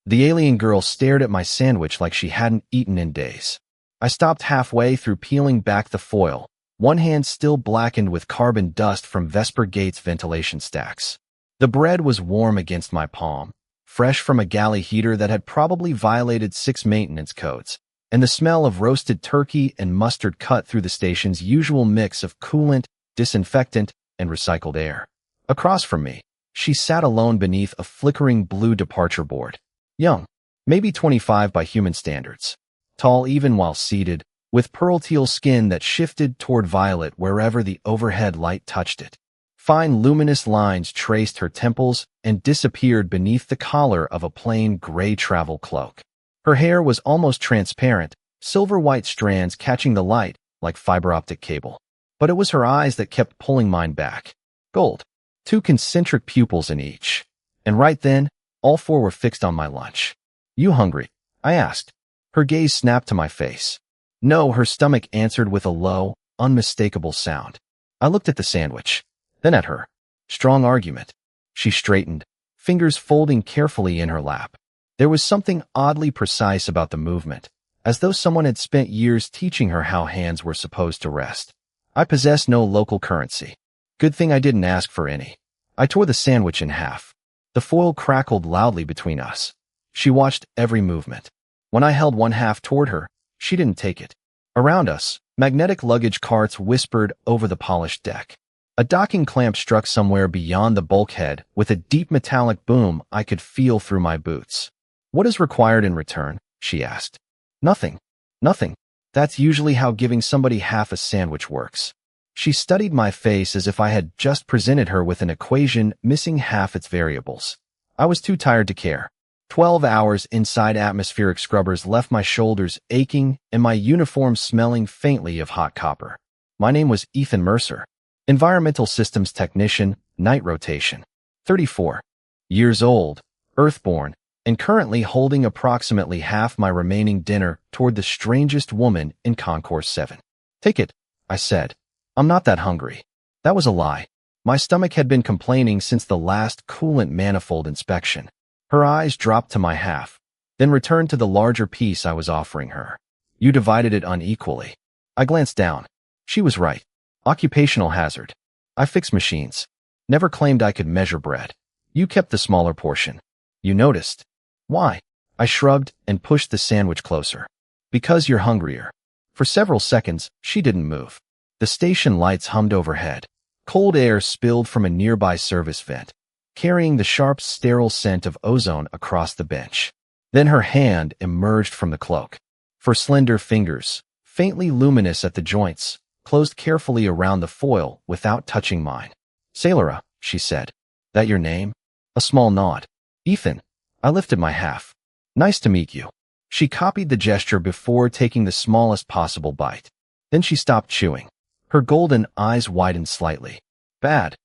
The alien girl stared at my sandwich like she hadn't eaten in days. I stopped halfway through peeling back the foil, one hand still blackened with carbon dust from Vesper Gate's ventilation stacks. The bread was warm against my palm, fresh from a galley heater that had probably violated 6 maintenance codes, and the smell of roasted turkey and mustard cut through the station's usual mix of coolant, disinfectant, and recycled air. Across from me, she sat alone beneath a flickering blue departure board. Young, maybe 25 by human standards. Tall even while seated, with pearl teal skin that shifted toward violet wherever the overhead light touched it. Fine luminous lines traced her temples and disappeared beneath the collar of a plain gray travel cloak. Her hair was almost transparent, silver-white strands catching the light like fiber-optic cable. But it was her eyes that kept pulling mine back. Gold. 2 concentric pupils in each. And right then, all 4 were fixed on my lunch. You hungry? I asked. Her gaze snapped to my face. No, her stomach answered with a low, unmistakable sound. I looked at the sandwich, then at her. Strong argument. She straightened, fingers folding carefully in her lap. There was something oddly precise about the movement, as though someone had spent years teaching her how hands were supposed to rest. I possess no local currency. Good thing I didn't ask for any. I tore the sandwich in half. The foil crackled loudly between us. She watched every movement. When I held one half toward her, she didn't take it. Around us, magnetic luggage carts whispered over the polished deck. A docking clamp struck somewhere beyond the bulkhead with a deep metallic boom I could feel through my boots. What is required in return? She asked. Nothing. Nothing. That's usually how giving somebody half a sandwich works. She studied my face as if I had just presented her with an equation missing half its variables. I was too tired to care. 12 hours inside atmospheric scrubbers left my shoulders aching and my uniform smelling faintly of hot copper. My name was Ethan Mercer, Environmental Systems Technician, Night Rotation. 34 years old, Earthborn, and currently holding approximately half my remaining dinner toward the strangest woman in Concourse 7. Take it, I said. I'm not that hungry. That was a lie. My stomach had been complaining since the last coolant manifold inspection. Her eyes dropped to my half, then returned to the larger piece I was offering her. You divided it unequally. I glanced down. She was right. Occupational hazard. I fix machines. Never claimed I could measure bread. You kept the smaller portion. You noticed. Why? I shrugged and pushed the sandwich closer. Because you're hungrier. For several seconds, she didn't move. The station lights hummed overhead. Cold air spilled from a nearby service vent, carrying the sharp, sterile scent of ozone across the bench. Then her hand emerged from the cloak. Her slender fingers, faintly luminous at the joints, closed carefully around the foil without touching mine. Saelyra, she said. That your name? A small nod. Ethan. I lifted my half. Nice to meet you. She copied the gesture before taking the smallest possible bite. Then she stopped chewing. Her golden eyes widened slightly. Bad?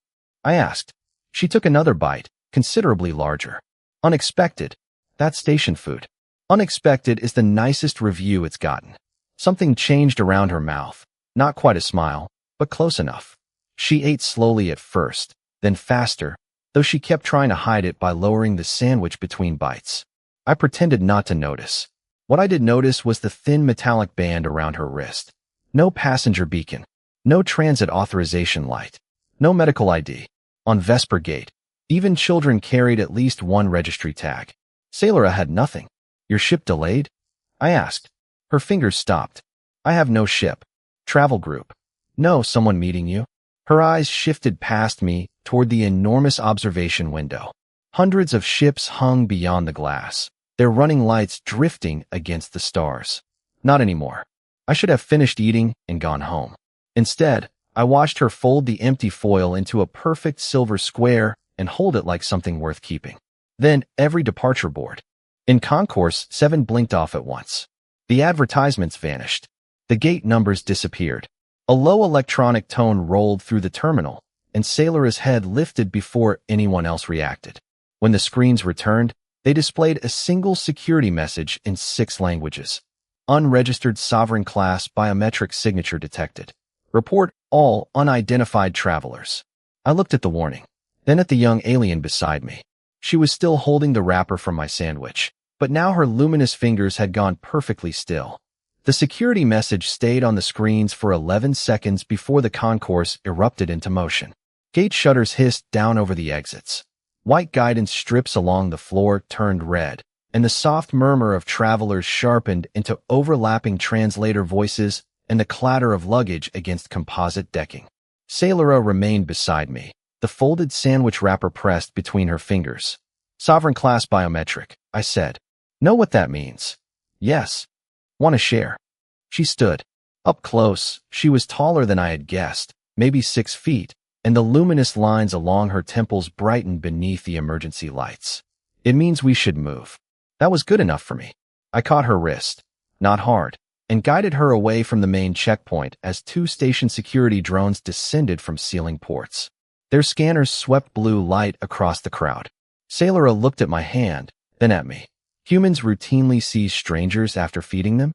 I asked. She took another bite, considerably larger. Unexpected. That's station food. Unexpected is the nicest review it's gotten. Something changed around her mouth. Not quite a smile, but close enough. She ate slowly at first, then faster, though she kept trying to hide it by lowering the sandwich between bites. I pretended not to notice. What I did notice was the thin metallic band around her wrist. No passenger beacon. No transit authorization light. No medical ID. On Vesper Gate, even children carried at least one registry tag. Saelyra had nothing. Your ship delayed? I asked. Her fingers stopped. I have no ship. Travel group. No, someone meeting you. Her eyes shifted past me toward the enormous observation window. Hundreds of ships hung beyond the glass, their running lights drifting against the stars. Not anymore. I should have finished eating and gone home. Instead, I watched her fold the empty foil into a perfect silver square and hold it like something worth keeping. Then every departure board. In Concourse 7 blinked off at once. The advertisements vanished. The gate numbers disappeared. A low electronic tone rolled through the terminal, and Saelyra's head lifted before anyone else reacted. When the screens returned, they displayed a single security message in 6 languages. Unregistered sovereign class biometric signature detected. Report all unidentified travelers. I looked at the warning, then at the young alien beside me. She was still holding the wrapper from my sandwich, But now her luminous fingers had gone perfectly still. The security message stayed on the screens for 11 seconds before the concourse erupted into motion. Gate shutters hissed down over the exits. White guidance strips along the floor turned red, and the soft murmur of travelers sharpened into overlapping translator voices and the clatter of luggage against composite decking. Saelyra remained beside me, the folded sandwich wrapper pressed between her fingers. Sovereign class biometric, I said. Know what that means? Yes. Want to share? She stood. Up close, she was taller than I had guessed, maybe 6 feet, and the luminous lines along her temples brightened beneath the emergency lights. It means we should move. That was good enough for me. I caught her wrist, not hard, and guided her away from the main checkpoint as 2 station security drones descended from ceiling ports. Their scanners swept blue light across the crowd. Saelyra looked at my hand, then at me. Humans routinely seize strangers after feeding them?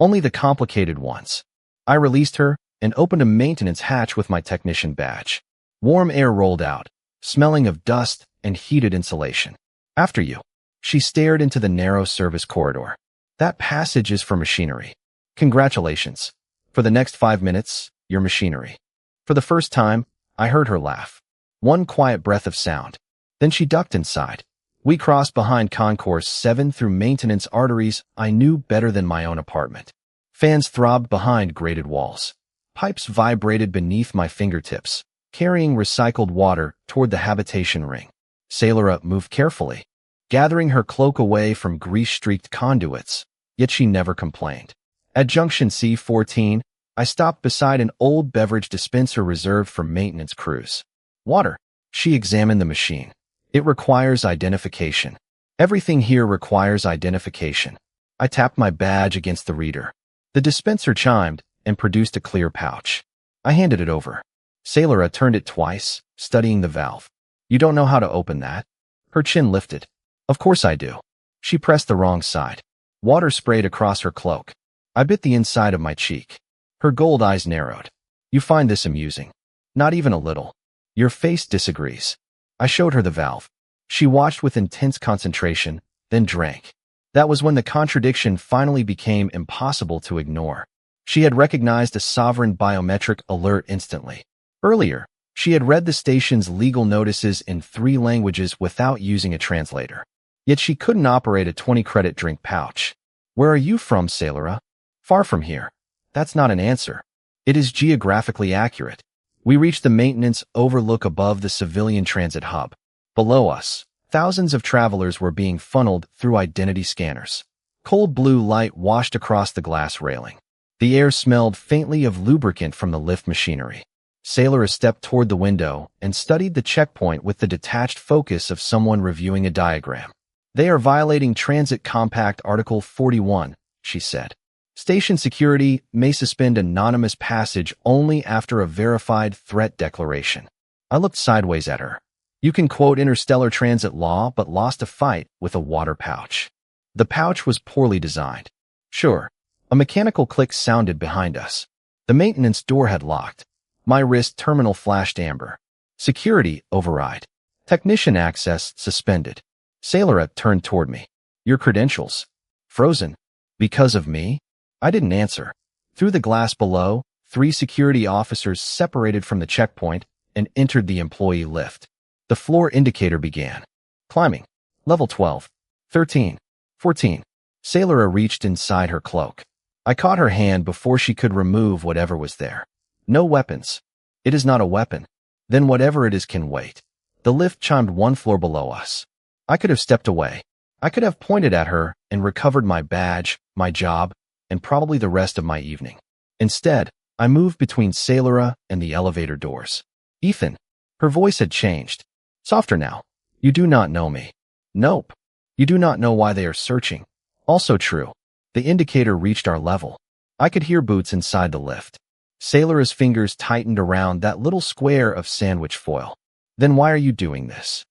Only the complicated ones. I released her and opened a maintenance hatch with my technician badge. Warm air rolled out, smelling of dust and heated insulation. After you. She stared into the narrow service corridor. That passage is for machinery. Congratulations. For the next 5 minutes, your machinery. For the first time, I heard her laugh. One quiet breath of sound. Then she ducked inside. We crossed behind Concourse 7 through maintenance arteries I knew better than my own apartment. Fans throbbed behind grated walls. Pipes vibrated beneath my fingertips, carrying recycled water toward the habitation ring. Saelyra moved carefully, gathering her cloak away from grease-streaked conduits, yet she never complained. At junction C14, I stopped beside an old beverage dispenser reserved for maintenance crews. Water. She examined the machine. It requires identification. Everything here requires identification. I tapped my badge against the reader. The dispenser chimed and produced a clear pouch. I handed it over. Saelyra turned it twice, studying the valve. You don't know how to open that? Her chin lifted. Of course I do. She pressed the wrong side. Water sprayed across her cloak. I bit the inside of my cheek. Her gold eyes narrowed. You find this amusing? Not even a little. Your face disagrees. I showed her the valve. She watched with intense concentration, then drank. That was when the contradiction finally became impossible to ignore. She had recognized a sovereign biometric alert instantly. Earlier, she had read the station's legal notices in 3 languages without using a translator. Yet she couldn't operate a 20-credit drink pouch. Where are you from, Saelyra? Far from here. That's not an answer. It is geographically accurate. We reached the maintenance overlook above the civilian transit hub. Below us, thousands of travelers were being funneled through identity scanners. Cold blue light washed across the glass railing. The air smelled faintly of lubricant from the lift machinery. Saelyra stepped toward the window and studied the checkpoint with the detached focus of someone reviewing a diagram. They are violating Transit Compact Article 41, she said. Station security may suspend anonymous passage only after a verified threat declaration. I looked sideways at her. You can quote interstellar transit law but lost a fight with a water pouch. The pouch was poorly designed. Sure. A mechanical click sounded behind us. The maintenance door had locked. My wrist terminal flashed amber. Security override. Technician access suspended. Saelyra turned toward me. Your credentials. Frozen. Because of me? I didn't answer. Through the glass below, 3 security officers separated from the checkpoint and entered the employee lift. The floor indicator began. Climbing. Level 12. 13. 14. Saelyra reached inside her cloak. I caught her hand before she could remove whatever was there. No weapons. It is not a weapon. Then whatever it is can wait. The lift chimed 1 floor below us. I could have stepped away. I could have pointed at her and recovered my badge, my job, and probably the rest of my evening. Instead, I moved between Saelyra and the elevator doors. Ethan. Her voice had changed. Softer now. You do not know me. Nope. You do not know why they are searching. Also true. The indicator reached our level. I could hear boots inside the lift. Saelyra's fingers tightened around that little square of sandwich foil. Then why are you doing this?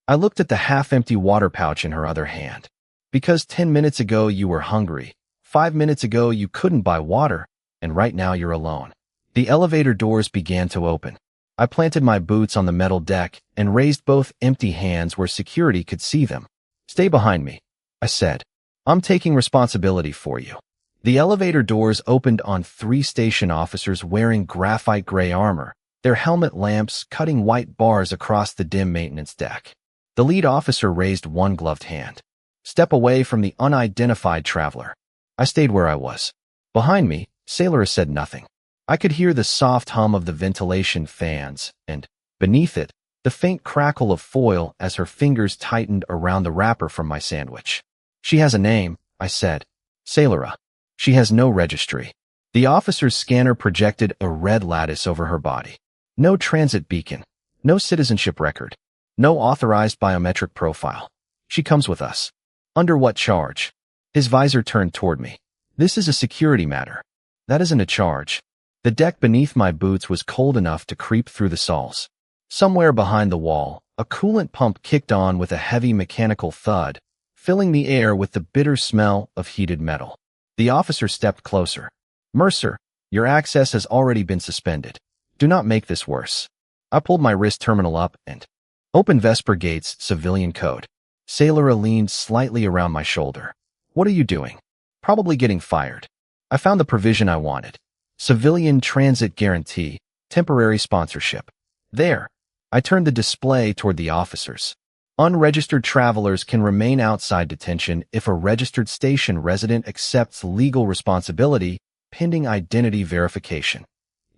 I looked at the half-empty water pouch in her other hand. Because 10 minutes ago you were hungry. 5 minutes ago you couldn't buy water, and right now you're alone. The elevator doors began to open. I planted my boots on the metal deck and raised both empty hands where security could see them. Stay behind me, I said. I'm taking responsibility for you. The elevator doors opened on 3 station officers wearing graphite gray armor, their helmet lamps cutting white bars across the dim maintenance deck. The lead officer raised one gloved hand. Step away from the unidentified traveler. I stayed where I was. Behind me, Saelyra said nothing. I could hear the soft hum of the ventilation fans, and, beneath it, the faint crackle of foil as her fingers tightened around the wrapper from my sandwich. She has a name, I said. Saelyra. She has no registry. The officer's scanner projected a red lattice over her body. No transit beacon. No citizenship record. No authorized biometric profile. She comes with us. Under what charge? His visor turned toward me. This is a security matter. That isn't a charge. The deck beneath my boots was cold enough to creep through the soles. Somewhere behind the wall, a coolant pump kicked on with a heavy mechanical thud, filling the air with the bitter smell of heated metal. The officer stepped closer. Mercer, your access has already been suspended. Do not make this worse. I pulled my wrist terminal up and opened Vesper Gate's civilian code. Saelyra leaned slightly around my shoulder. What are you doing? Probably getting fired. I found the provision I wanted. Civilian Transit Guarantee, Temporary Sponsorship. There. I turned the display toward the officers. Unregistered travelers can remain outside detention if a registered station resident accepts legal responsibility pending identity verification.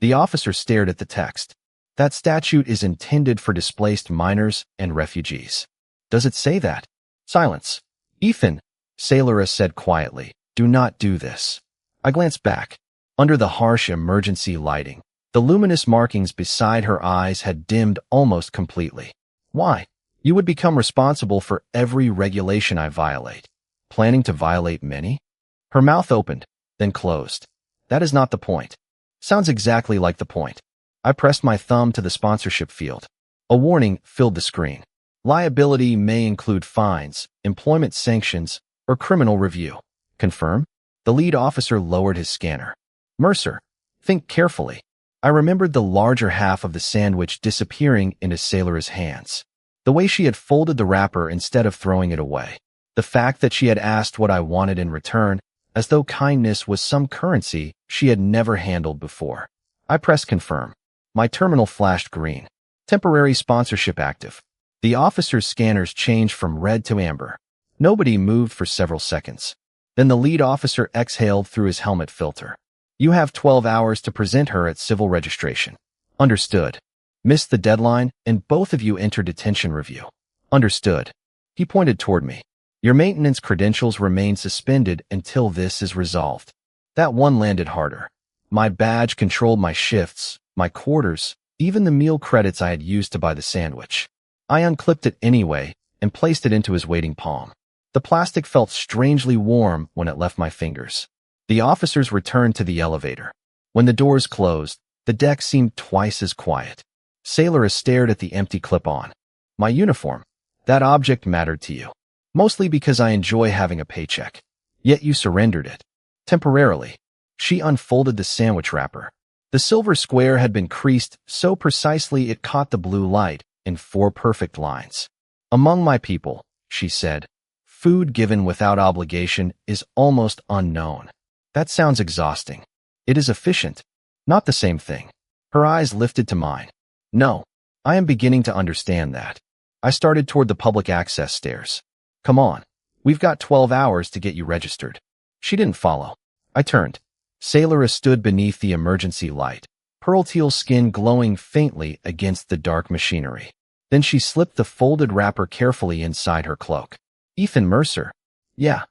The officer stared at the text. That statute is intended for displaced minors and refugees. Does it say that? Silence. Ethan, Saelyra said quietly, do not do this. I glanced back. Under the harsh emergency lighting, the luminous markings beside her eyes had dimmed almost completely. Why? You would become responsible for every regulation I violate. Planning to violate many? Her mouth opened, then closed. That is not the point. Sounds exactly like the point. I pressed my thumb to the sponsorship field. A warning filled the screen. Liability may include fines, employment sanctions, or criminal review. Confirm? The lead officer lowered his scanner. Mercer, think carefully. I remembered the larger half of the sandwich disappearing into Saelyra's hands. The way she had folded the wrapper instead of throwing it away. The fact that she had asked what I wanted in return, as though kindness was some currency she had never handled before. I pressed confirm. My terminal flashed green. Temporary sponsorship active. The officer's scanners changed from red to amber. Nobody moved for several seconds. Then the lead officer exhaled through his helmet filter. You have 12 hours to present her at civil registration. Understood. Missed the deadline, and both of you enter detention review. Understood. He pointed toward me. Your maintenance credentials remain suspended until this is resolved. That one landed harder. My badge controlled my shifts, my quarters, even the meal credits I had used to buy the sandwich. I unclipped it anyway and placed it into his waiting palm. The plastic felt strangely warm when it left my fingers. The officers returned to the elevator. When the doors closed, the deck seemed twice as quiet. Saelyra stared at the empty clip-on. My uniform. That object mattered to you. Mostly because I enjoy having a paycheck. Yet you surrendered it. Temporarily. She unfolded the sandwich wrapper. The silver square had been creased so precisely it caught the blue light in 4 perfect lines. Among my people, she said, food given without obligation is almost unknown. That sounds exhausting. It is efficient. Not the same thing. Her eyes lifted to mine. No, I am beginning to understand that. I started toward the public access stairs. Come on. We've got 12 hours to get you registered. She didn't follow. I turned. Saelyra stood beneath the emergency light, pearl teal skin glowing faintly against the dark machinery. Then she slipped the folded wrapper carefully inside her cloak. Ethan Mercer. Yeah.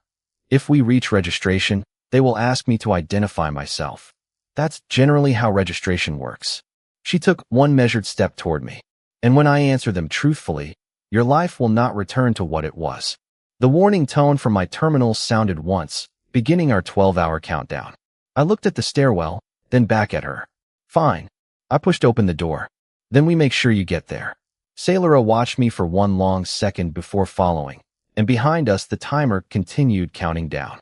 If we reach registration, they will ask me to identify myself. That's generally how registration works. She took one measured step toward me. And when I answer them truthfully, your life will not return to what it was. The warning tone from my terminal sounded once, beginning our 12-hour countdown. I looked at the stairwell, then back at her. Fine. I pushed open the door. Then we make sure you get there. Saelyra watched me for one long second before following, and behind us the timer continued counting down.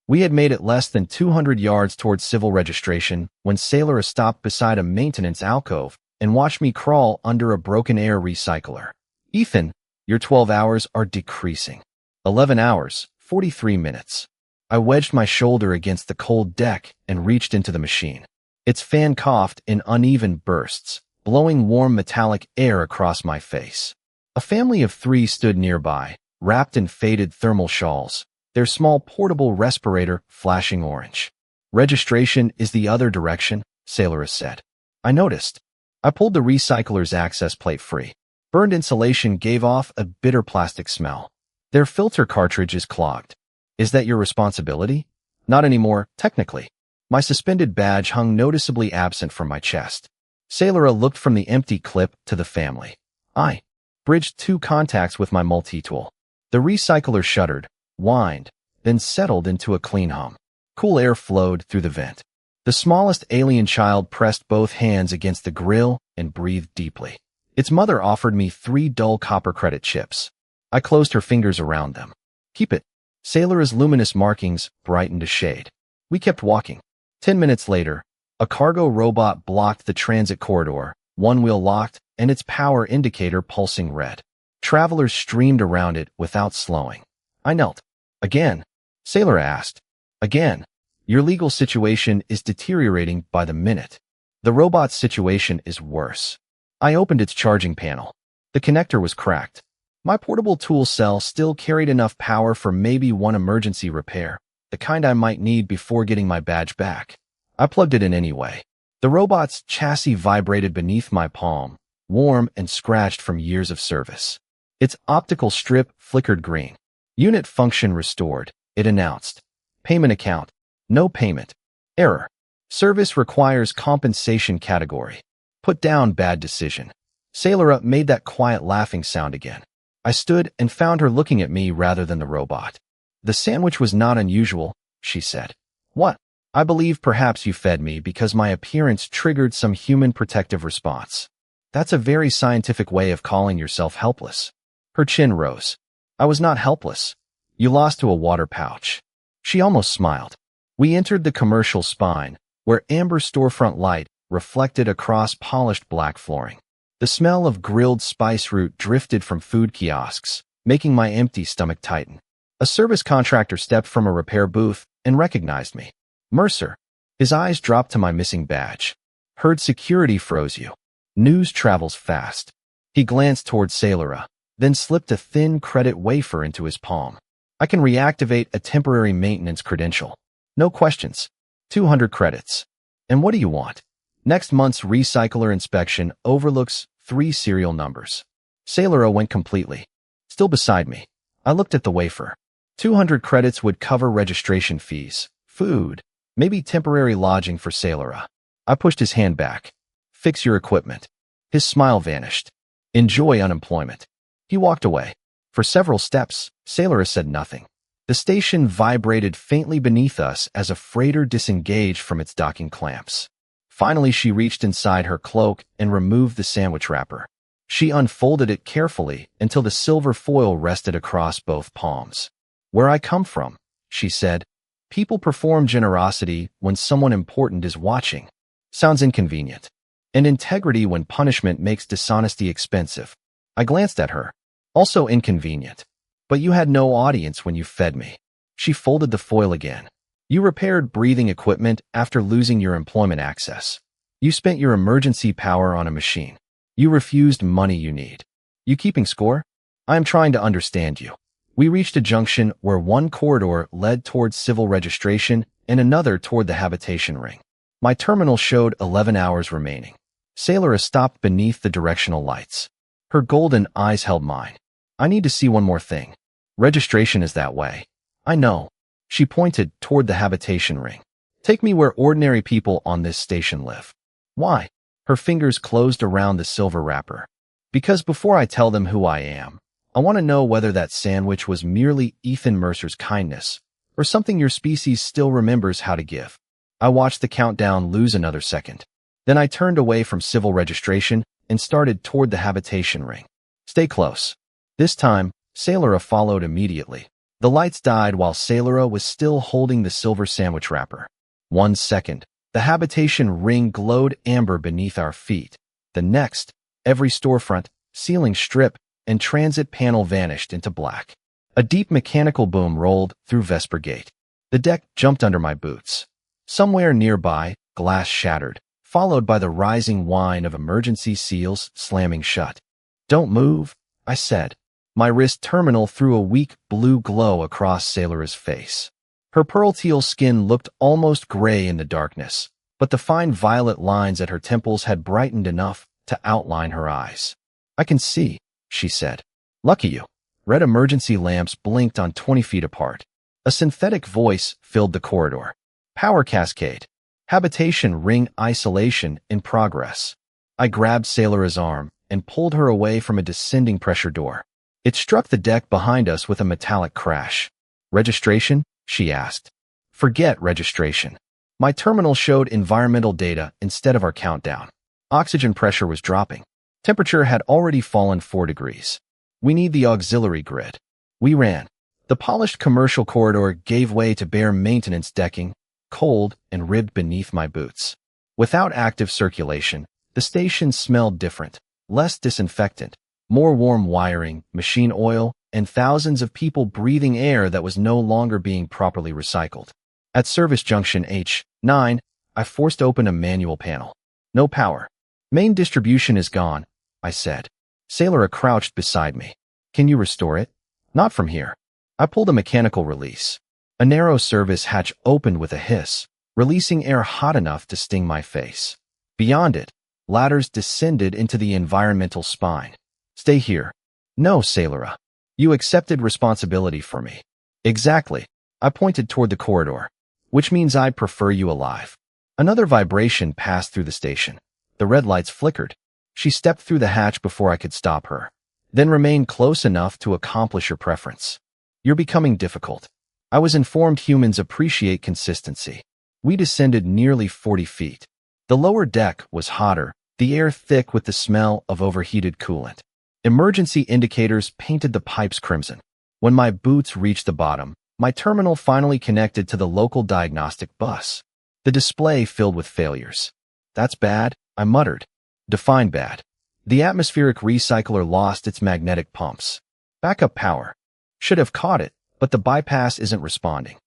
We had made it less than 200 yards towards civil registration when Saelyra stopped beside a maintenance alcove and watched me crawl under a broken air recycler. Ethan, your 12 hours are decreasing. 11 hours, 43 minutes. I wedged my shoulder against the cold deck and reached into the machine. Its fan coughed in uneven bursts, blowing warm metallic air across my face. A family of 3 stood nearby, wrapped in faded thermal shawls, their small portable respirator flashing orange. "Registration is the other direction," Saelyra said. I noticed. I pulled the recycler's access plate free. Burned insulation gave off a bitter plastic smell. "Their filter cartridge is clogged. Is that your responsibility?" "Not anymore, technically." My suspended badge hung noticeably absent from my chest. Saelyra looked from the empty clip to the family. I bridged 2 contacts with my multi-tool. The recycler shuddered, whined, then settled into a clean hum. Cool air flowed through the vent. The smallest alien child pressed both hands against the grill and breathed deeply. Its mother offered me 3 dull copper credit chips. I closed her fingers around them. "Keep it." Saelyra's luminous markings brightened a shade. We kept walking. 10 minutes later, a cargo robot blocked the transit corridor, one wheel locked and its power indicator pulsing red. Travelers streamed around it without slowing. I knelt. "Again?" Saelyra asked. "Again. Your legal situation is deteriorating by the minute. The robot's situation is worse." I opened its charging panel. The connector was cracked. My portable tool cell still carried enough power for maybe one emergency repair, the kind I might need before getting my badge back. I plugged it in anyway. The robot's chassis vibrated beneath my palm, warm and scratched from years of service. Its optical strip flickered green. "Unit function restored," it announced. "Payment account. No payment. Error. Service requires compensation category. Put down bad decision." Saelyra made that quiet laughing sound again. I stood and found her looking at me rather than the robot. "The sandwich was not unusual," she said. "What?" "I believe perhaps you fed me because my appearance triggered some human protective response. That's a very scientific way of calling yourself helpless." Her chin rose. "I was not helpless. You lost to a water pouch." She almost smiled. We entered the commercial spine, where amber storefront light reflected across polished black flooring. The smell of grilled spice root drifted from food kiosks, making my empty stomach tighten. A service contractor stepped from a repair booth and recognized me. "Mercer." His eyes dropped to my missing badge. "Heard security froze you. News travels fast." He glanced toward Saelyra, then slipped a thin credit wafer into his palm. "I can reactivate a temporary maintenance credential. No questions. 200 credits. And what do you want?" "Next month's recycler inspection overlooks 3 serial numbers." Saelyra went completely. Still beside me, I looked at the wafer. 200 credits would cover registration fees, food, maybe temporary lodging for Saelyra. I pushed his hand back. "Fix your equipment." His smile vanished. "Enjoy unemployment." He walked away. For several steps, Saelyra said nothing. The station vibrated faintly beneath us as a freighter disengaged from its docking clamps. Finally, she reached inside her cloak and removed the sandwich wrapper. She unfolded it carefully until the silver foil rested across both palms. "Where I come from," she said. "People perform generosity when someone important is watching. Sounds inconvenient. And integrity when punishment makes dishonesty expensive." I glanced at her. "Also inconvenient. But you had no audience when you fed me." She folded the foil again. "You repaired breathing equipment after losing your employment access. You spent your emergency power on a machine. You refused money you need. You keeping score? I am trying to understand you." We reached a junction where one corridor led towards civil registration and another toward the habitation ring. My terminal showed 11 hours remaining. Saelyra stopped beneath the directional lights. Her golden eyes held mine. "I need to see one more thing. Registration is that way." "I know." She pointed toward the habitation ring. "Take me where ordinary people on this station live." "Why?" Her fingers closed around the silver wrapper. "Because before I tell them who I am, I want to know whether that sandwich was merely Ethan Mercer's kindness, or something your species still remembers how to give." I watched the countdown lose another second. Then I turned away from civil registration and started toward the habitation ring. "Stay close." This time, Saelyra followed immediately. The lights died while Saelyra was still holding the silver sandwich wrapper. 1 second, the habitation ring glowed amber beneath our feet. The next, every storefront, ceiling strip, and transit panel vanished into black. A deep mechanical boom rolled through Vesper Gate. The deck jumped under my boots. Somewhere nearby, glass shattered, followed by the rising whine of emergency seals slamming shut. "Don't move," I said. My wrist terminal threw a weak blue glow across Saelyra's face. Her pearl teal skin looked almost gray in the darkness, but the fine violet lines at her temples had brightened enough to outline her eyes. "I can see," she said. "Lucky you." Red emergency lamps blinked on 20 feet apart. A synthetic voice filled the corridor. "Power cascade. Habitation ring isolation in progress." I grabbed Saelyra's arm and pulled her away from a descending pressure door. It struck the deck behind us with a metallic crash. "Registration?" she asked. "Forget registration." My terminal showed environmental data instead of our countdown. Oxygen pressure was dropping. Temperature had already fallen 4 degrees. "We need the auxiliary grid." We ran. The polished commercial corridor gave way to bare maintenance decking, cold and ribbed beneath my boots. Without active circulation, the station smelled different, less disinfectant, more warm wiring, machine oil, and thousands of people breathing air that was no longer being properly recycled. At service junction H9, I forced open a manual panel. "No power. Main distribution is gone," I said. Saelyra crouched beside me. "Can you restore it?" "Not from here." I pulled a mechanical release. A narrow service hatch opened with a hiss, releasing air hot enough to sting my face. Beyond it, ladders descended into the environmental spine. "Stay here." "No, Saelyra. You accepted responsibility for me." "Exactly." I pointed toward the corridor. "Which means I'd prefer you alive." Another vibration passed through the station. The red lights flickered. She stepped through the hatch before I could stop her, then remained close enough to accomplish your preference. "You're becoming difficult." I was informed humans appreciate consistency. We descended nearly 40 feet. The lower deck was hotter, the air thick with the smell of overheated coolant. Emergency indicators painted the pipes crimson. When my boots reached the bottom, my terminal finally connected to the local diagnostic bus. The display filled with failures. "That's bad," I muttered. "Define bad." "The atmospheric recycler lost its magnetic pumps. Backup power. Should have caught it, but the bypass isn't responding."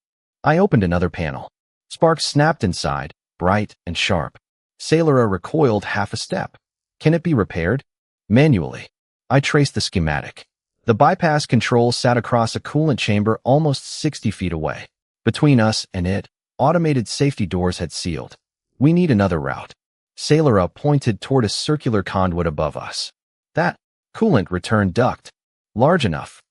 I opened another panel. Sparks snapped inside, bright and sharp. Saelyra recoiled half a step. "Can it be repaired?" "Manually." I traced the schematic. The bypass control sat across a coolant chamber almost 60 feet away. Between us and it, automated safety doors had sealed. "We need another route." Saelyra pointed toward a circular conduit above us. "That coolant return duct. Large enough."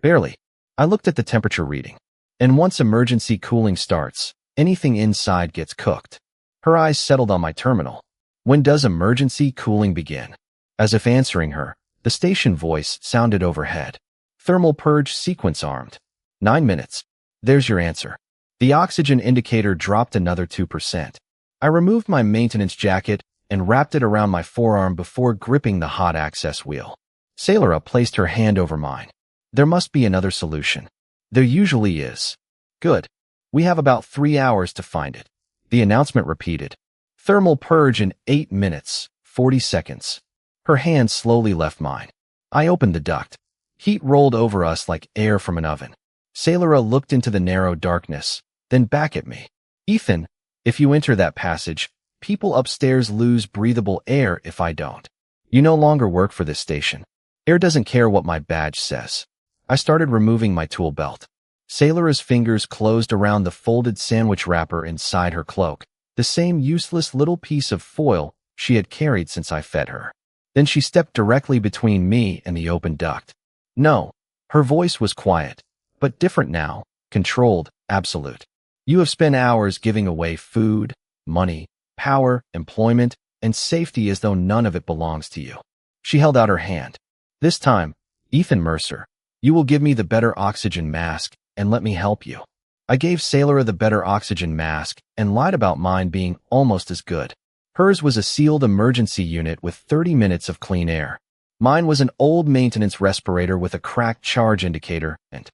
"Barely." I looked at the temperature reading. "And once emergency cooling starts, anything inside gets cooked." Her eyes settled on my terminal. "When does emergency cooling begin?" As if answering her, the station voice sounded overhead. "Thermal purge sequence armed. 9 minutes. There's your answer." The oxygen indicator dropped another 2%. I removed my maintenance jacket and wrapped it around my forearm before gripping the hot access wheel. Saelyra placed her hand over mine. "There must be another solution." "There usually is." "Good. We have about 3 hours to find it." The announcement repeated. "Thermal purge in 8 minutes, 40 seconds." Her hand slowly left mine. I opened the duct. Heat rolled over us like air from an oven. Saelyra looked into the narrow darkness, then back at me. "Ethan, if you enter that passage, people upstairs lose breathable air if I don't. You no longer work for this station. Air doesn't care what my badge says." I started removing my tool belt. Saelyra's fingers closed around the folded sandwich wrapper inside her cloak, the same useless little piece of foil she had carried since I fed her. Then she stepped directly between me and the open duct. "No." Her voice was quiet, but different now, controlled, absolute. "You have spent hours giving away food, money, power, employment, and safety as though none of it belongs to you." She held out her hand. "This time, Ethan Mercer, you will give me the better oxygen mask and let me help you." I gave Saelyra the better oxygen mask and lied about mine being almost as good. Hers was a sealed emergency unit with 30 minutes of clean air. Mine was an old maintenance respirator with a cracked charge indicator and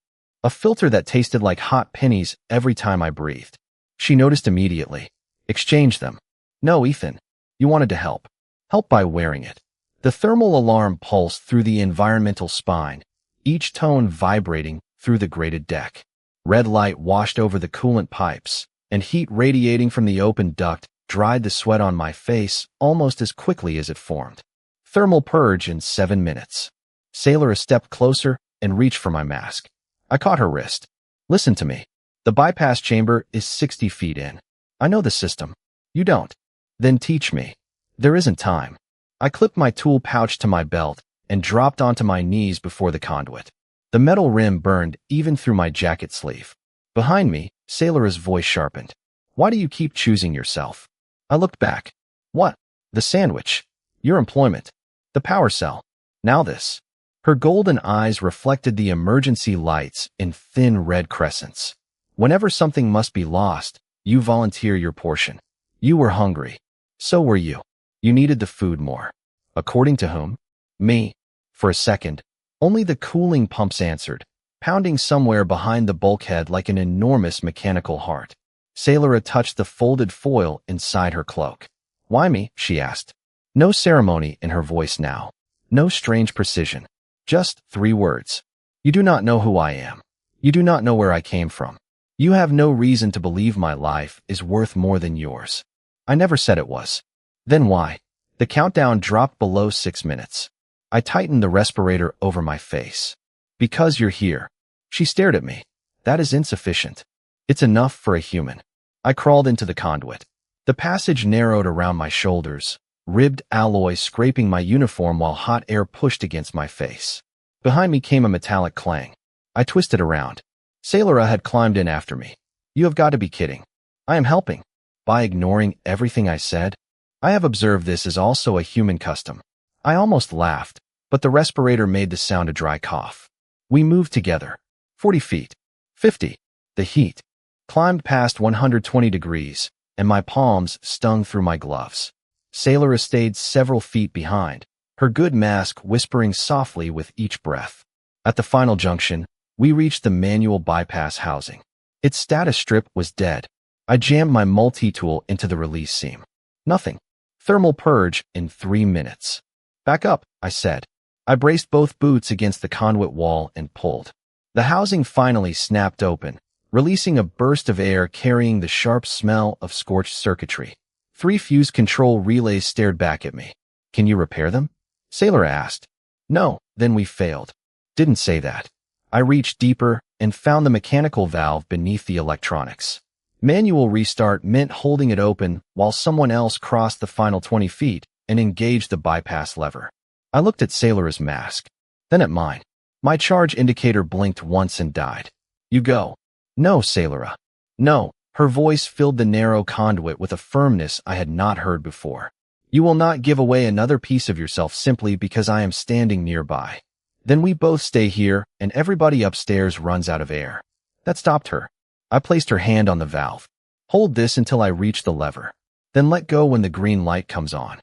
a filter that tasted like hot pennies every time I breathed. She noticed immediately. "Exchange them." "No, Ethan. You wanted to help." "Help by wearing it." The thermal alarm pulsed through the environmental spine, each tone vibrating through the grated deck. Red light washed over the coolant pipes, and heat radiating from the open duct dried the sweat on my face almost as quickly as it formed. Thermal purge in 7 minutes. Saelyra stepped closer and reached for my mask. I caught her wrist. Listen to me. The bypass chamber is 60 feet in. I know the system. You don't. Then teach me. There isn't time. I clipped my tool pouch to my belt and dropped onto my knees before the conduit. The metal rim burned even through my jacket sleeve. Behind me, Saelyra's voice sharpened. Why do you keep choosing yourself? I looked back. What? The sandwich. Your employment. The power cell. Now this. Her golden eyes reflected the emergency lights in thin red crescents. Whenever something must be lost, you volunteer your portion. You were hungry. So were you. You needed the food more. According to whom? Me. For a second, only the cooling pumps answered, pounding somewhere behind the bulkhead like an enormous mechanical heart. Saelyra touched the folded foil inside her cloak. Why me? She asked. No ceremony in her voice now. No strange precision. Just 3 words. You do not know who I am. You do not know where I came from. You have no reason to believe my life is worth more than yours. I never said it was. Then why? The countdown dropped below 6 minutes. I tightened the respirator over my face. Because you're here. She stared at me. That is insufficient. It's enough for a human. I crawled into the conduit. The passage narrowed around my shoulders, ribbed alloy scraping my uniform while hot air pushed against my face. Behind me came a metallic clang. I twisted around. Saelyra had climbed in after me. You have got to be kidding. I am helping. By ignoring everything I said? I have observed this as also a human custom. I almost laughed, but the respirator made the sound a dry cough. We moved together. 40 feet. 50. The heat climbed past 120 degrees, and my palms stung through my gloves. Saelyra stayed several feet behind, her good mask whispering softly with each breath. At the final junction, we reached the manual bypass housing. Its status strip was dead. I jammed my multi-tool into the release seam. Nothing. Thermal purge in 3 minutes. Back up, I said. I braced both boots against the conduit wall and pulled. The housing finally snapped open, releasing a burst of air carrying the sharp smell of scorched circuitry. 3 fuse control relays stared back at me. Can you repair them? Saelyra asked. No, then we failed. Didn't say that. I reached deeper and found the mechanical valve beneath the electronics. Manual restart meant holding it open while someone else crossed the final 20 feet and engaged the bypass lever. I looked at Saelyra's mask, then at mine. My charge indicator blinked once and died. You go. No, Saelyra. No. Her voice filled the narrow conduit with a firmness I had not heard before. You will not give away another piece of yourself simply because I am standing nearby. Then we both stay here and everybody upstairs runs out of air. That stopped her. I placed her hand on the valve. Hold this until I reach the lever. Then let go when the green light comes on.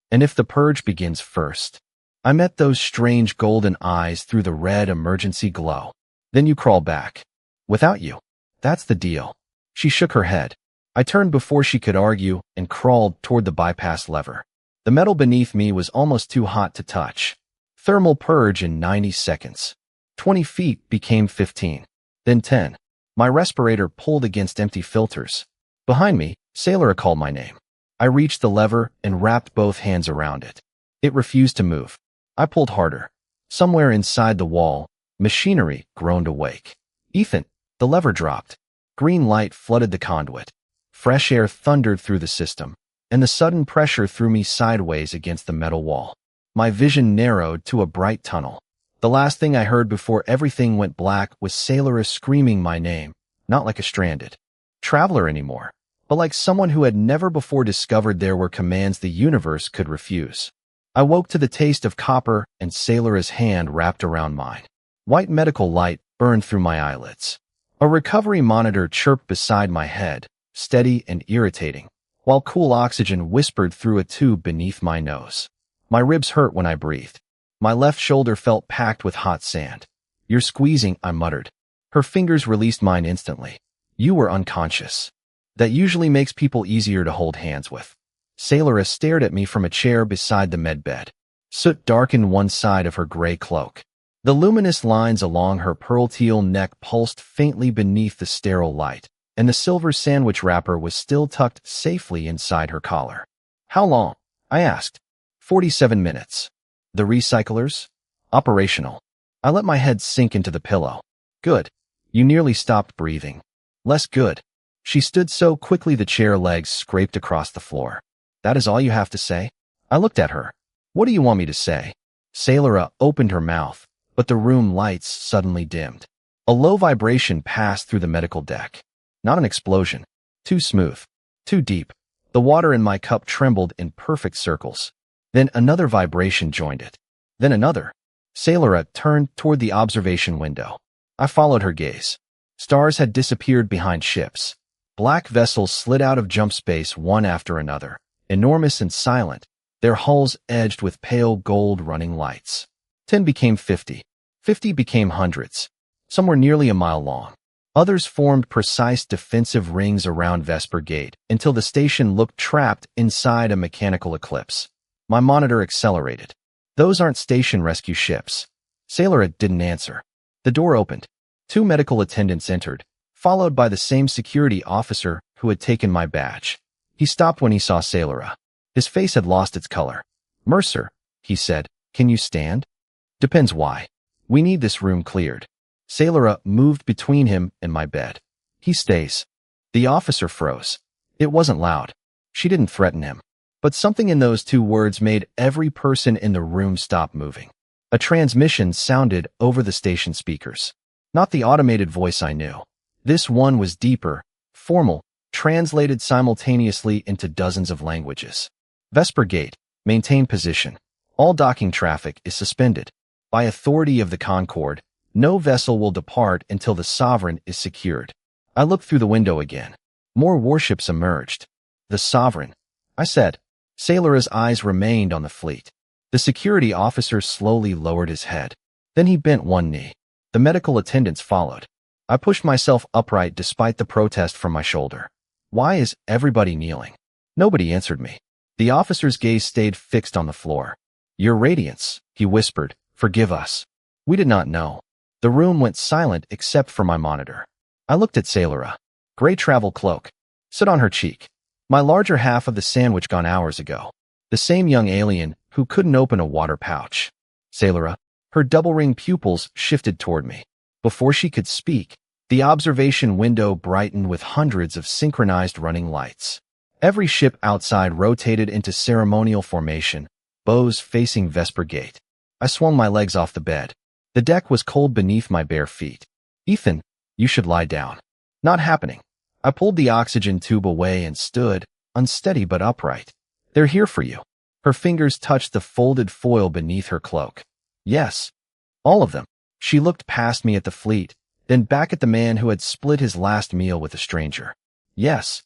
And if the purge begins first. I met those strange golden eyes through the red emergency glow. Then you crawl back. Without you. That's the deal. She shook her head. I turned before she could argue and crawled toward the bypass lever. The metal beneath me was almost too hot to touch. Thermal purge in 90 seconds. 20 feet became 15. Then 10. My respirator pulled against empty filters. Behind me, Saelyra called my name. I reached the lever and wrapped both hands around it. It refused to move. I pulled harder. Somewhere inside the wall, machinery groaned awake. Ethan, the lever dropped. Green light flooded the conduit. Fresh air thundered through the system, and the sudden pressure threw me sideways against the metal wall. My vision narrowed to a bright tunnel. The last thing I heard before everything went black was Saelyra screaming my name, not like a stranded traveler anymore, but like someone who had never before discovered there were commands the universe could refuse. I woke to the taste of copper and Saelyra's hand wrapped around mine. White medical light burned through my eyelids. A recovery monitor chirped beside my head, steady and irritating, while cool oxygen whispered through a tube beneath my nose. My ribs hurt when I breathed. My left shoulder felt packed with hot sand. You're squeezing, I muttered. Her fingers released mine instantly. You were unconscious. That usually makes people easier to hold hands with. Saelyra stared at me from a chair beside the medbed. Soot darkened one side of her gray cloak. The luminous lines along her pearl-teal neck pulsed faintly beneath the sterile light, and the silver sandwich wrapper was still tucked safely inside her collar. "How long?" I asked. 47 minutes. "The recyclers?" "Operational." I let my head sink into the pillow. "Good. You nearly stopped breathing." "Less good." She stood so quickly the chair legs scraped across the floor. "That is all you have to say?" I looked at her. "What do you want me to say?" Saelyra opened her mouth, but the room lights suddenly dimmed. A low vibration passed through the medical deck. Not an explosion. Too smooth. Too deep. The water in my cup trembled in perfect circles. Then another vibration joined it. Then another. Saelyra turned toward the observation window. I followed her gaze. Stars had disappeared behind ships. Black vessels slid out of jump space one after another, enormous and silent, their hulls edged with pale gold running lights. 10 became 50. 50 became hundreds. Some were nearly a mile long. Others formed precise defensive rings around Vesper Gate until the station looked trapped inside a mechanical eclipse. My monitor accelerated. "Those aren't station rescue ships." Saelyra didn't answer. The door opened. 2 medical attendants entered, followed by the same security officer who had taken my badge. He stopped when he saw Saelyra. His face had lost its color. "Mercer," he said, "can you stand?" "Depends why. We need this room cleared." Saelyra moved between him and my bed. "He stays." The officer froze. It wasn't loud. She didn't threaten him. But something in those 2 words made every person in the room stop moving. A transmission sounded over the station speakers. Not the automated voice I knew. This one was deeper, formal, translated simultaneously into dozens of languages. "Vesper Gate, maintain position. All docking traffic is suspended. By authority of the Concord, no vessel will depart until the Sovereign is secured." I looked through the window again. More warships emerged. "The Sovereign," I said. Saelyra's eyes remained on the fleet. The security officer slowly lowered his head. Then he bent one knee. The medical attendants followed. I pushed myself upright despite the protest from my shoulder. "Why is everybody kneeling?" Nobody answered me. The officer's gaze stayed fixed on the floor. "Your Radiance," he whispered, "forgive us. We did not know." The room went silent except for my monitor. I looked at Saelyra. Gray travel cloak. Sit on her cheek. My larger half of the sandwich gone hours ago. The same young alien who couldn't open a water pouch. Saelyra. Her double-ring pupils shifted toward me. Before she could speak, the observation window brightened with hundreds of synchronized running lights. Every ship outside rotated into ceremonial formation, bows facing Vesper Gate. I swung my legs off the bed. The deck was cold beneath my bare feet. "Ethan, you should lie down." "Not happening." I pulled the oxygen tube away and stood, unsteady but upright. "They're here for you." Her fingers touched the folded foil beneath her cloak. "Yes. All of them." She looked past me at the fleet, then back at the man who had split his last meal with a stranger. "Yes."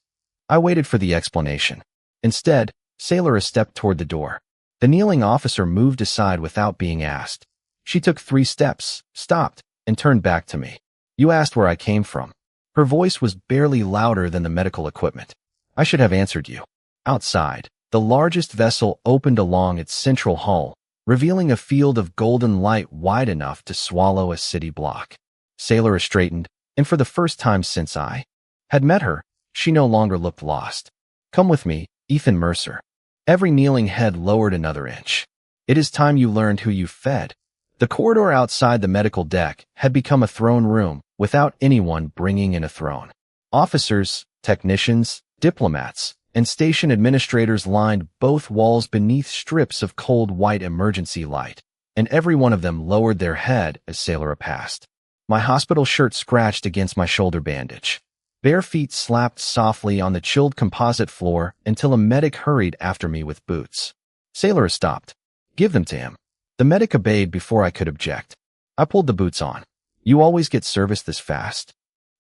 I waited for the explanation. Instead, Saelyra stepped toward the door. The kneeling officer moved aside without being asked. She took 3 steps, stopped, and turned back to me. "You asked where I came from." Her voice was barely louder than the medical equipment. "I should have answered you." Outside, the largest vessel opened along its central hull, revealing a field of golden light wide enough to swallow a city block. Saelyra straightened, and for the first time since I had met her, she no longer looked lost. "Come with me, Ethan Mercer." Every kneeling head lowered another inch. "It is time you learned who you fed." The corridor outside the medical deck had become a throne room without anyone bringing in a throne. Officers, technicians, diplomats, and station administrators lined both walls beneath strips of cold white emergency light, and every one of them lowered their head as Saelyra passed. My hospital shirt scratched against my shoulder bandage. Bare feet slapped softly on the chilled composite floor until a medic hurried after me with boots. Saelyra stopped. "Give them to him." The medic obeyed before I could object. I pulled the boots on. "You always get service this fast?"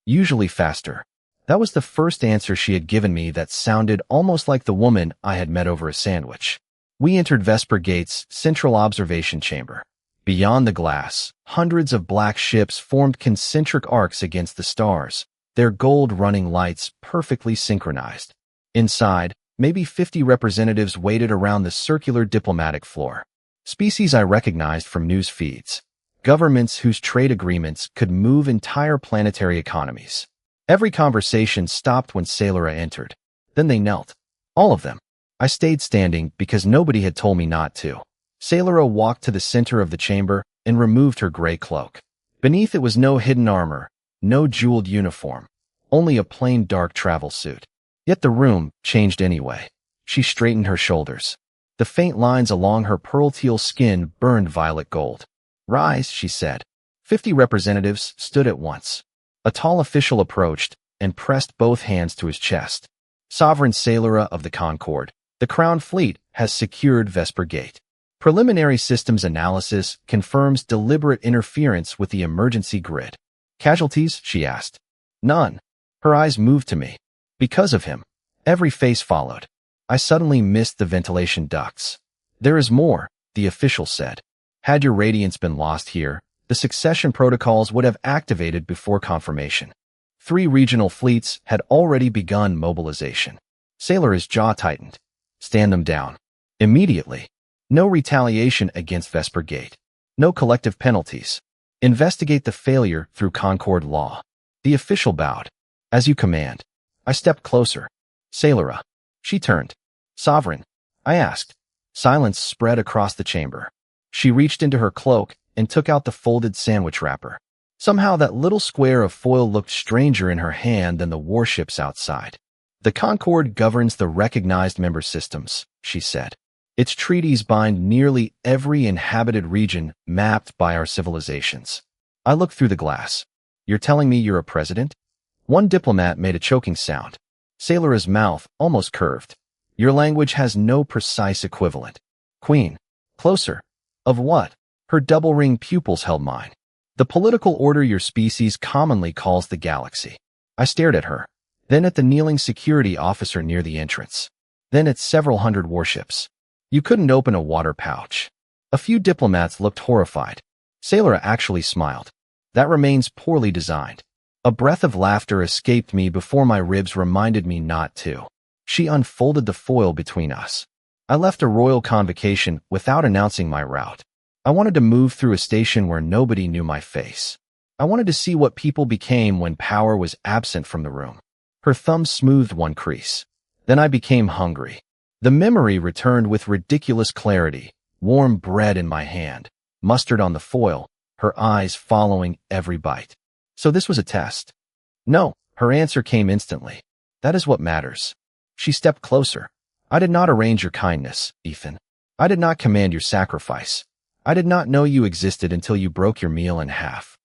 "Usually faster." That was the first answer she had given me that sounded almost like the woman I had met over a sandwich. We entered Vesper Gate's central observation chamber. Beyond the glass, hundreds of black ships formed concentric arcs against the stars, their gold running lights perfectly synchronized. Inside, maybe 50 representatives waited around the circular diplomatic floor. Species I recognized from news feeds. governments whose trade agreements could move entire planetary economies. Every conversation stopped when Saelyra entered. Then they knelt. All of them. I stayed standing because nobody had told me not to. Saelyra walked to the center of the chamber and removed her gray cloak. Beneath it was no hidden armor, no jeweled uniform, only a plain dark travel suit. Yet the room changed anyway. She straightened her shoulders. The faint lines along her pearl-teal skin burned violet gold. "Rise," she said. 50 representatives stood at once. A tall official approached and pressed both hands to his chest. "Sovereign Saelyra of the Concord, the Crown Fleet has secured Vesper Gate. Preliminary systems analysis confirms deliberate interference with the emergency grid." "Casualties?" she asked. "None." Her eyes moved to me. "Because of him." Every face followed. I suddenly missed the ventilation ducts. "There is more," the official said. "Had your radiance been lost here, the succession protocols would have activated before confirmation." 3 regional fleets had already begun mobilization. Saelyra's jaw tightened. "Stand them down. Immediately. No retaliation against Vesper Gate. No collective penalties. Investigate the failure through Concord law." The official bowed. "As you command." I stepped closer. "Saelyra." She turned. "Sovereign?" I asked. Silence spread across the chamber. She reached into her cloak and took out the folded sandwich wrapper. Somehow that little square of foil looked stranger in her hand than the warships outside. "The Concord governs the recognized member systems," she said. "Its treaties bind nearly every inhabited region mapped by our civilizations." I looked through the glass. "You're telling me you're a president?" One diplomat made a choking sound. Saelyra's mouth almost curved. "Your language has no precise equivalent." "Queen." "Closer." "Of what?" Her double-ring pupils held mine. "The political order your species commonly calls the galaxy." I stared at her, then at the kneeling security officer near the entrance, then at several hundred warships. "You couldn't open a water pouch." A few diplomats looked horrified. Saelyra actually smiled. "That remains poorly designed." A breath of laughter escaped me before my ribs reminded me not to. She unfolded the foil between us. I left a royal convocation without announcing my route. I wanted to move through a station where nobody knew my face. I wanted to see what people became when power was absent from the room. Her thumb smoothed one crease. Then I became hungry. The memory returned with ridiculous clarity, warm bread in my hand, mustard on the foil, her eyes following every bite. "So this was a test?" "No," her answer came instantly. "That is what matters." She stepped closer. "I did not arrange your kindness, Ethan. I did not command your sacrifice. I did not know you existed until you broke your meal in half."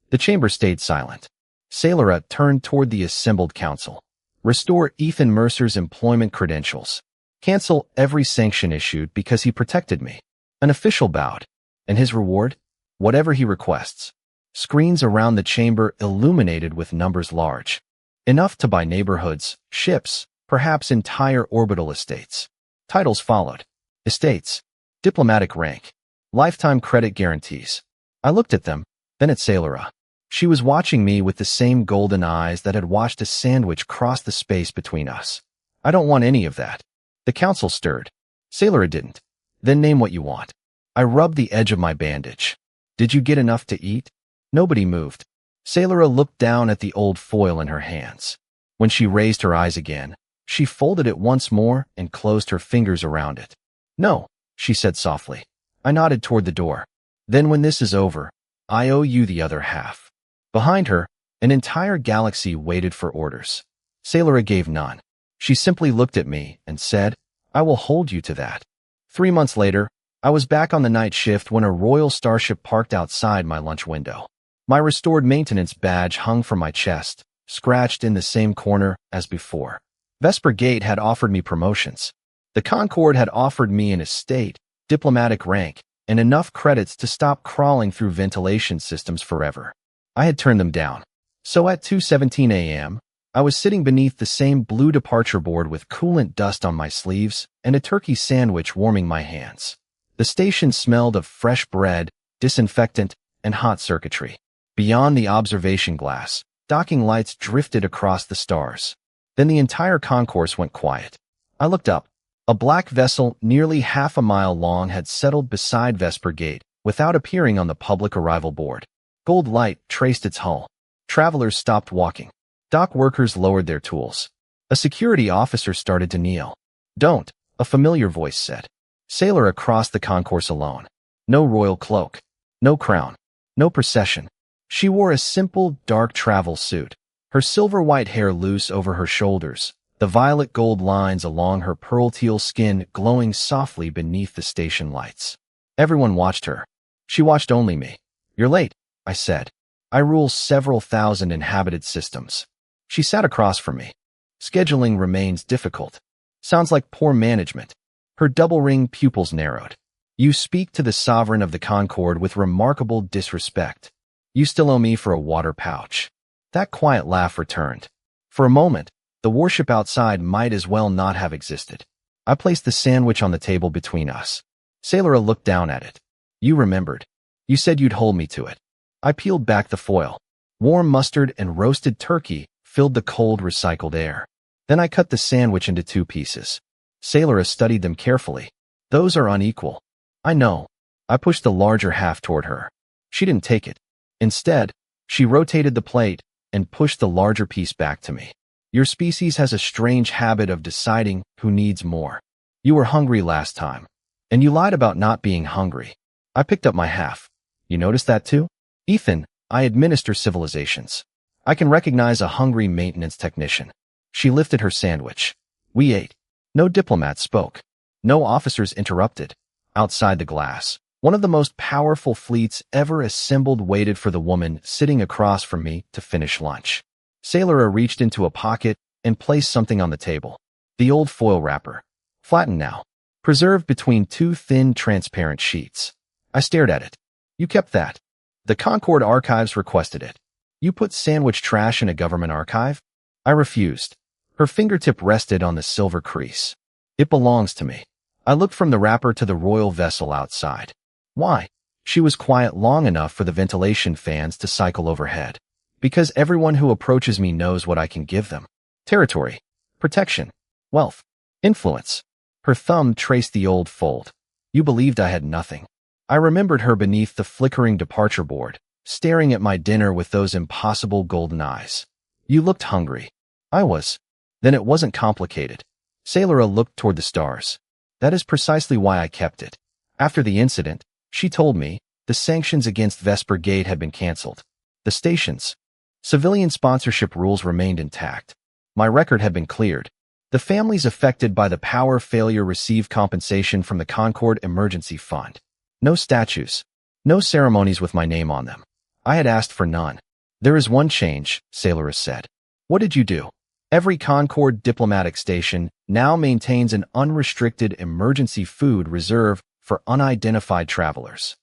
The chamber stayed silent. Saelyra turned toward the assembled council. "Restore Ethan Mercer's employment credentials. Cancel every sanction issued because he protected me." An official bowed. "And his reward?" "Whatever he requests." Screens around the chamber illuminated with numbers large. Enough to buy neighborhoods, ships, perhaps entire orbital estates. Titles followed. Estates. Diplomatic rank. Lifetime credit guarantees. I looked at them, then at Saelyra. She was watching me with the same golden eyes that had watched a sandwich cross the space between us. "I don't want any of that." The council stirred. Saelyra didn't. "Then name what you want." I rubbed the edge of my bandage. "Did you get enough to eat?" Nobody moved. Saelyra looked down at the old foil in her hands. When she raised her eyes again, she folded it once more and closed her fingers around it. "No," she said softly. I nodded toward the door. "Then when this is over, I owe you the other half." Behind her, an entire galaxy waited for orders. Saelyra gave none. She simply looked at me and said, "I will hold you to that." 3 months later, I was back on the night shift when a royal starship parked outside my lunch window. My restored maintenance badge hung from my chest, scratched in the same corner as before. Vesper Gate had offered me promotions. The Concord had offered me an estate, diplomatic rank, and enough credits to stop crawling through ventilation systems forever. I had turned them down. So at 2:17 a.m., I was sitting beneath the same blue departure board with coolant dust on my sleeves and a turkey sandwich warming my hands. The station smelled of fresh bread, disinfectant, and hot circuitry. Beyond the observation glass, docking lights drifted across the stars. Then the entire concourse went quiet. I looked up. A black vessel nearly half a mile long had settled beside Vesper Gate, without appearing on the public arrival board. Gold light traced its hull. Travelers stopped walking. Dock workers lowered their tools. A security officer started to kneel. "Don't," a familiar voice said. Saelyra crossed the concourse alone. No royal cloak. No crown. No procession. She wore a simple, dark travel suit. Her silver-white hair loose over her shoulders, the violet-gold lines along her pearl-teal skin glowing softly beneath the station lights. Everyone watched her. She watched only me. "You're late," I said. "I rule several thousand inhabited systems." She sat across from me. "Scheduling remains difficult." "Sounds like poor management." Her double-ring pupils narrowed. "You speak to the sovereign of the Concord with remarkable disrespect. You still owe me for a water pouch." That quiet laugh returned. For a moment, the warship outside might as well not have existed. I placed the sandwich on the table between us. Saelyra looked down at it. "You remembered. You said you'd hold me to it." I peeled back the foil. Warm mustard and roasted turkey filled the cold, recycled air. Then I cut the sandwich into 2 pieces. Saelyra studied them carefully. "Those are unequal." "I know." I pushed the larger half toward her. She didn't take it. Instead, she rotated the plate and pushed the larger piece back to me. "Your species has a strange habit of deciding who needs more. You were hungry last time, and you lied about not being hungry." I picked up my half. "You noticed that too?" "Ethan, I administer civilizations. I can recognize a hungry maintenance technician." She lifted her sandwich. We ate. No diplomat spoke. No officers interrupted. Outside the glass, one of the most powerful fleets ever assembled waited for the woman sitting across from me to finish lunch. Saelyra reached into a pocket and placed something on the table. The old foil wrapper. Flattened now. Preserved between 2 thin, transparent sheets. I stared at it. "You kept that." "The Concord Archives requested it." "You put sandwich trash in a government archive?" I refused. Her fingertip rested on the silver crease. "It belongs to me." I looked from the wrapper to the royal vessel outside. "Why?" She was quiet long enough for the ventilation fans to cycle overhead. "Because everyone who approaches me knows what I can give them. Territory, protection, wealth, influence." Her thumb traced the old fold. "You believed I had nothing." I remembered her beneath the flickering departure board, staring at my dinner with those impossible golden eyes. "You looked hungry." I was. "Then it wasn't complicated." Saelyra looked toward the stars. "That is precisely why I kept it. After the incident, she told me, the sanctions against Vesper Gate had been canceled. The station's civilian sponsorship rules remained intact. My record had been cleared. The families affected by the power failure received compensation from the Concord Emergency Fund. No statues. No ceremonies with my name on them. I had asked for none. "There is one change," Saelyra said. "What did you do?" "Every Concord diplomatic station now maintains an unrestricted emergency food reserve for unidentified travelers."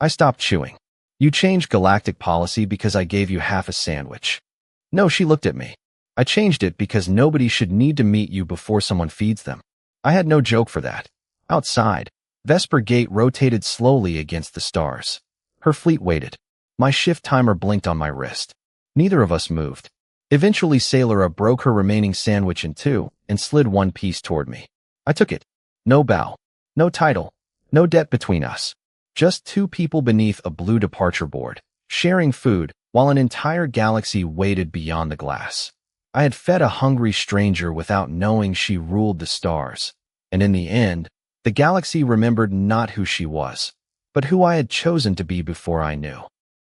I stopped chewing. "You changed galactic policy because I gave you half a sandwich." "No," she looked at me. "I changed it because nobody should need to meet you before someone feeds them." I had no joke for that. Outside, Vesper Gate rotated slowly against the stars. Her fleet waited. My shift timer blinked on my wrist. Neither of us moved. Eventually, Saelyra broke her remaining sandwich in 2 and slid one piece toward me. I took it. No bow. No title. No debt between us. Just 2 people beneath a blue departure board, sharing food while an entire galaxy waited beyond the glass. I had fed a hungry stranger without knowing she ruled the stars. And in the end, the galaxy remembered not who she was, but who I had chosen to be before I knew.